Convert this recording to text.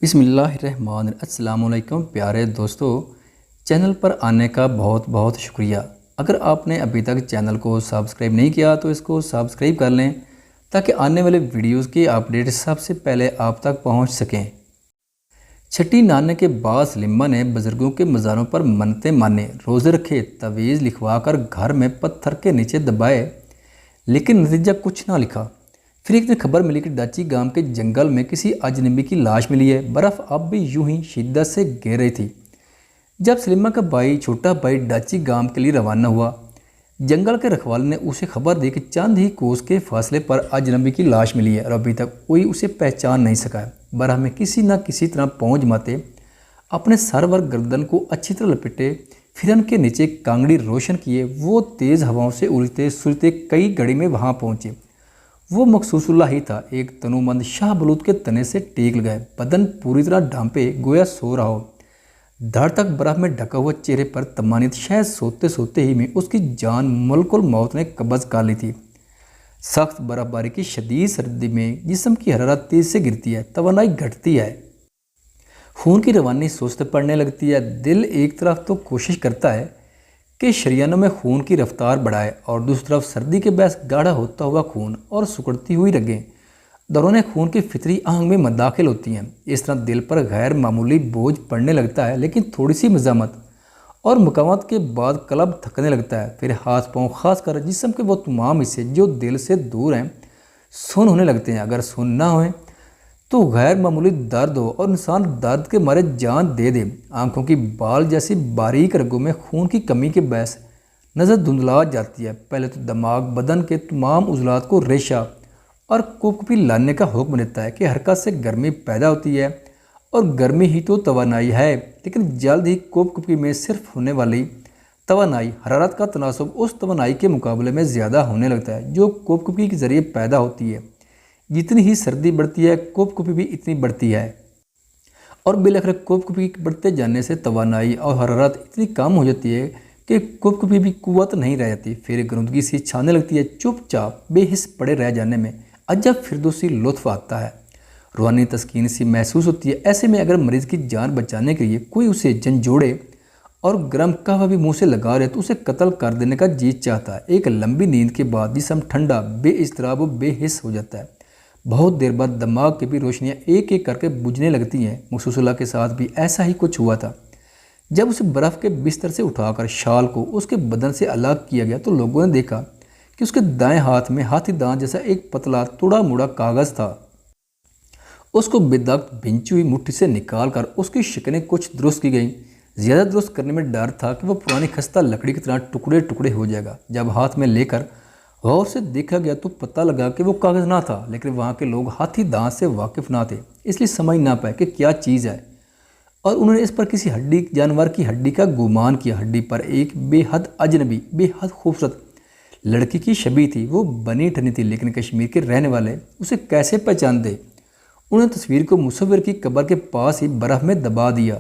بسم اللہ الرحمن الرحیم۔ السلام علیکم پیارے دوستو، چینل پر آنے کا بہت بہت شکریہ۔ اگر آپ نے ابھی تک چینل کو سبسکرائب نہیں کیا تو اس کو سبسکرائب کر لیں تاکہ آنے والے ویڈیوز کی اپڈیٹ سب سے پہلے آپ تک پہنچ سکیں۔ چھٹی نانے کے بعد سلیمہ نے بزرگوں کے مزاروں پر منتیں مانے، روزے رکھے، تعویذ لکھوا کر گھر میں پتھر کے نیچے دبائے، لیکن نتیجہ کچھ نہ لکھا۔ پھر ایک دن خبر ملی کہ ڈاچی گام کے جنگل میں کسی اجنبی کی لاش ملی ہے۔ برف اب بھی یوں ہی شدت سے گر رہی تھی۔ جب سلیمہ کا چھوٹا بھائی ڈاچی گام کے لیے روانہ ہوا، جنگل کے رکھوالے نے اسے خبر دی کہ چند ہی کوس کے فاصلے پر اجنبی کی لاش ملی ہے اور ابھی تک کوئی اسے پہچان نہیں سکا ہے۔ برف میں کسی نہ کسی طرح پہنچ جماتے اپنے سر ور گردن کو اچھی طرح لپٹے، پھرن کے نیچے کانگڑی روشن کیے، وہ تیز ہواؤں سے اڑتے سلتے کئی گھڑی میں وہاں پہنچے۔ وہ مخصوص اللہ ہی تھا، ایک تنومند شاہ بلوط کے تنے سے ٹیک لگائے، بدن پوری طرح ڈھانپے گویا سو رہا ہو، دھڑ تک برف میں ڈھکا ہوا چہرے پر طمانینت، شاید سوتے سوتے ہی میں اس کی جان ملک الموت نے قبض کر لی تھی۔ سخت برف باری کی شدید سردی میں جسم کی حرارت تیز سے گرتی ہے، توانائی گھٹتی ہے، خون کی روانی سست پڑنے لگتی ہے۔ دل ایک طرف تو کوشش کرتا ہے کہ شریانوں میں خون کی رفتار بڑھائے اور دوسری طرف سردی کے باعث گاڑھا ہوتا ہوا خون اور سکڑتی ہوئی رگیں دوران خون کی فطری آہنگ میں مداخل ہوتی ہیں۔ اس طرح دل پر غیر معمولی بوجھ پڑنے لگتا ہے، لیکن تھوڑی سی مزاحمت اور مقاومت کے بعد قلب تھکنے لگتا ہے۔ پھر ہاتھ پاؤں، خاص کر جسم کے وہ تمام حصے جو دل سے دور ہیں، سن ہونے لگتے ہیں۔ اگر سن نہ ہوئیں تو غیر معمولی درد ہو اور انسان درد کے مارے جان دے دے۔ آنکھوں کی بال جیسی باریک رگوں میں خون کی کمی کے باعث نظر دھندلا جاتی ہے۔ پہلے تو دماغ بدن کے تمام عضلات کو ریشہ اور کپکپی لانے کا حکم دیتا ہے کہ حرکت سے گرمی پیدا ہوتی ہے، اور گرمی ہی تو توانائی ہے، لیکن جلد ہی کپکپی میں صرف ہونے والی توانائی حرارت کا تناسب اس توانائی کے مقابلے میں زیادہ ہونے لگتا ہے جو کپکپی کے ذریعے پیدا ہوتی ہے۔ جتنی ہی سردی بڑھتی ہے، کپکپی بھی اتنی بڑھتی ہے، اور بالآخر کپکپی بڑھتے جانے سے توانائی اور حرارت اتنی کم ہو جاتی ہے کہ کپکپی بھی قوت نہیں رہ جاتی۔ پھر گرودگی سی چھانے لگتی ہے، چپ چاپ بے حس پڑے رہ جانے میں عجب فردوسی لطف آتا ہے، روحانی تسکین سی محسوس ہوتی ہے۔ ایسے میں اگر مریض کی جان بچانے کے لیے کوئی اسے جھنجھوڑے اور گرم قہوہ بھی منہ سے لگا رہے تو اسے قتل کر دینے کا جی چاہتا ہے۔ ایک لمبی نیند کے بعد جسم ٹھنڈا، بے اضطراب و بے حس ہو جاتا ہے۔ بہت دیر بعد دماغ کی بھی روشنیاں ایک ایک کر کے بجھنے لگتی ہیں۔ مخصوص اللہ کے ساتھ بھی ایسا ہی کچھ ہوا تھا۔ جب اسے برف کے بستر سے اٹھا کر شال کو اس کے بدن سے الگ کیا گیا تو لوگوں نے دیکھا کہ اس کے دائیں ہاتھ میں ہاتھی دانت جیسا ایک پتلا توڑا موڑا کاغذ تھا۔ اس کو بدقت بھینچی ہوئی مٹھی سے نکال کر اس کی شکنیں کچھ درست کی گئیں۔ زیادہ درست کرنے میں ڈر تھا کہ وہ پرانی خستہ لکڑی کی طرح ٹکڑے ٹکڑے ہو جائے گا۔ جب ہاتھ میں لے کر غور سے دیکھا گیا تو پتہ لگا کہ وہ کاغذ نہ تھا، لیکن وہاں کے لوگ ہاتھی دانت سے واقف نہ تھے، اس لیے سمجھ نہ پائے کہ کیا چیز ہے، اور انہوں نے اس پر کسی جانور کی ہڈی کا گمان کیا۔ ہڈی پر ایک بے حد اجنبی، بے حد خوبصورت لڑکی کی شبیہ تھی۔ وہ بنی ٹھنی تھی، لیکن کشمیر کے رہنے والے اسے کیسے پہچان دے؟ انہوں نے تصویر کو مصور کی قبر کے پاس ہی برف میں دبا دیا۔